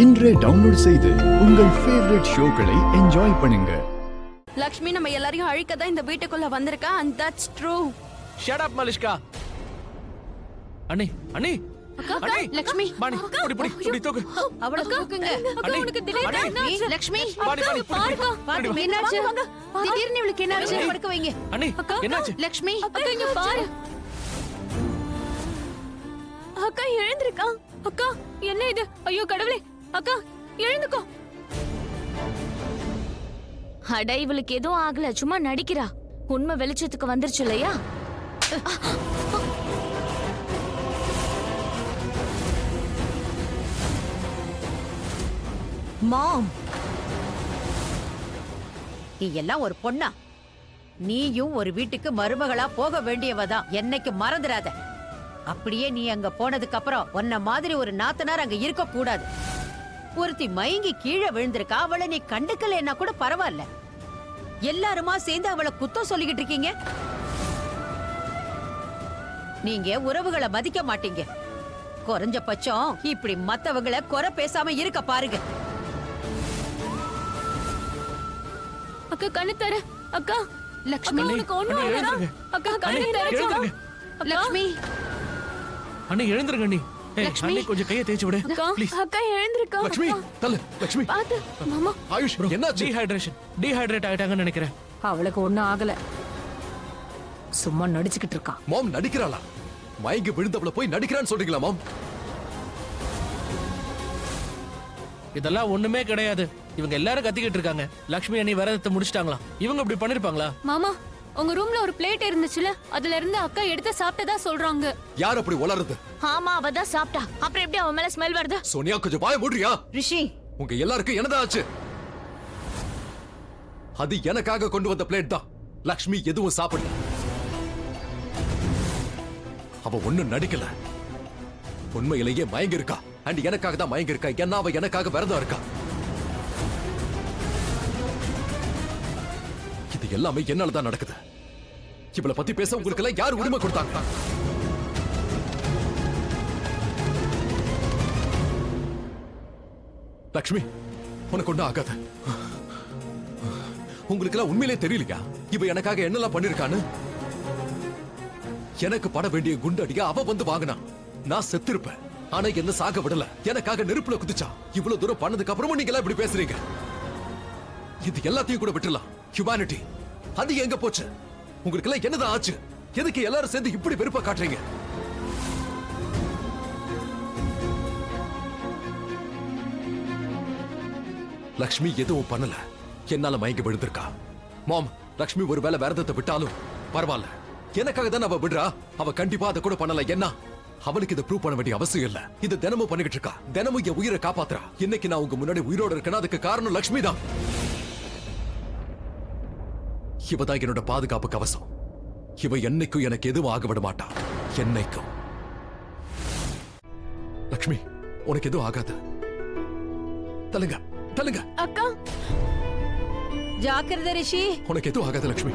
இன்றே டவுன்லோட் செய்து உங்கள் ஃபேவரட் ஷோக்களை என்ஜாய் பண்ணுங்க. லக்ஷ்மி நம்ம எல்லாரையும் அழிக்க தான் இந்த வீட்டுக்குள்ள வந்திருக்கா, and that's true. Shut up Malishka. அண்ணி அண்ணி அக்கா லக்ஷ்மி பாணி புடி தூக்கு. அவளை தூக்குங்க. அக்கா உனக்கு திடீர்னு என்னாச்சு? லக்ஷ்மி பாணி பாருங்க பாருங்க என்னாச்சு? திடீர்னு இவளுக்கு என்னாச்சு? படுக்க வைங்க. அண்ணி என்னாச்சு? லக்ஷ்மி அக்கா இங்க பாரு. அக்கா எழுந்திருக்கா. அக்கா என்ன இது? ஐயோ கடவுளே. அக்கா எழுந்துக்கோ. அட இவளுக்கு எதுவும் ஆகல, சும்மா நடிக்கிறா. உண்மை வெளிச்சத்துக்கு வந்துருச்சு இல்லையா? மாம், நீ எல்லாம் ஒரு பொண்ணா? நீயும் ஒரு வீட்டுக்கு மருமகளா போக வேண்டியவதான். என்னைக்கு மறந்துடாத. அப்படியே நீ அங்க போனதுக்கு அப்புறம் உன்ன மாதிரி ஒரு நாத்தனார் அங்க இருக்க கூடாது. ஒருத்தி மயங்கி கீழே விழுந்திருக்கா, அவளை நீ கண்டுக்கலன்னா கூட பரவாயில்ல. எல்லாருமா சேர்ந்து அவளை குத்தம் சொல்லிக்கிட்டு இருக்கீங்க. நீங்க உறவுகளை மதிக்க மாட்டீங்க. குறைஞ்ச பட்சம் இப்படி மத்தவங்களை குறை பேசாம இருக்க பாருங்க. அக்கா கண்ணு தர. அக்கா லக்ஷ்மி உனக்கு ஒண்ணும் ஆகல. அக்கா கண்ணு தர. லக்ஷ்மி அண்ணி எழுந்திருங்க அண்ணி. லக்ஷ்மி அண்ணி கொஞ்சம் கையை தேய்ச்சு விடு ப்ளீஸ். அக்கா எழுந்திருக்கா. லக்ஷ்மி தள்ளு. லக்ஷ்மி பாத்து மாமா. ஆயுஷ் என்னாச்சு? டீஹைட்ரேட் ஆயிட்டாங்கன்னு நினைக்கிறேன். அவளுக்கு ஒண்ணும் ஆகல, சும்மா நடிச்சுக்கிட்டு இருக்கா. மாம் நடிக்கிறாளா? மயங்கி விழுந்தவள போய் நடிக்கிறான்னு சொல்றீங்களா மாம்? இதெல்லாம் ஒண்ணுமே கிடையாது. இவங்க எல்லாரும் கத்திக்கிட்டு இருக்காங்க. லக்ஷ்மி அண்ணி விரதத்தை முடிச்சிட்டாங்களா? இவங்க இப்படி பண்ணிருப்பாங்களா? மாமா உங்க ரூம்ல ஒரு பிளேட் இருந்துச்சுல, அதுல இருந்து அக்கா எடுத்து சாப்பிட்டதா சொல்றாங்க. யார் அப்படி உளறுது? ஆமா, அவ தான் சாப்பிட்டா. அப்புறம் எப்படி அவ மேல ஸ்மெல் வருது? சோனியா கொஞ்சம் வாய மூடுறியா? ரிஷி, உங்க எல்லாருக்கும் என்னதான் ஆச்சு? அது எனக்காக கொண்டு வந்த பிளேட் தான். லக்ஷ்மி எதுவும் சாப்பிடல. அவ ஒண்ணும் நடிக்கல. உண்மையிலேயே மயங்கி இருக்கா. அண்ட் எனக்காக தான் மயங்கி இருக்கா. என்ன அவ எனக்காக விரதம் இருக்கா. இது எல்லாமே என்னாலதான் நடக்குது. இவளை பத்தி பேச உங்களுக்கு எல்லாம் யார் உரிமை கொடுத்தாங்க? லக்ஷ்மி உனக்கு ஒண்ணும் ஆகாது. உங்களுக்கு எல்லாம் உண்மையிலே தெரியலையா இவ எனக்காக என்னெல்லாம் பண்ணிருக்கான்னு? எனக்கு பட வேண்டிய குண்டடிய அவ வந்து வாங்கினா. நான் செத்திருப்பேன். ஆனா என்ன சாக விடல. எனக்காக நெருப்புல குதிச்சா. இவ்வளவு தூரம் பண்ணதுக்கு அப்புறமும் நீங்க எல்லாம் இப்படி பேசுறீங்க. இது எல்லாத்தையும் கூட விட்டுலாம். ஹியூமனிட்டி அது எங்க போச்சு? உங்களுக்கு எல்லாம் என்னதான் ஆச்சு? எதுக்கு எல்லாரும் சேர்ந்து இப்படி வெறுப்பா காட்டுறீங்க? லக்ஷ்மி எதுவும் பண்ணல. என்னால மயங்கி விழுந்திருக்கா. மாம், லக்ஷ்மி ஒரு வேளை விரதத்தை விட்டாலும் பரவாயில்ல. எனக்காக தான் அவ விடுறா. அவ கண்டிப்பா அதை கூட பண்ணல. என்ன அவளுக்கு இதை ப்ரூவ் பண்ண வேண்டிய அவசியம் இல்ல. இது தினமும் பண்ணிக்கிட்டு இருக்கா. தினமும் என் உயிரை காப்பாத்துறா. இன்னைக்கு நான் உங்க முன்னாடி உயிரோட இருக்கேன்னா அதுக்கு காரணம் லக்ஷ்மி தான். இவதான் என்னோட பாதுகாப்பு கவசம். இவ என்னைக்கும் எனக்கு எதுவும் ஆக விட மாட்டா. என்னைக்கும். லக்ஷ்மி உனக்கு எதுவும் ஆகாது. தள்ளுங்க தள்ளுங்க. அக்கா ஜாக்கிரதை ரிஷி. உனக்கு எதுவும் ஆகாது லக்ஷ்மி.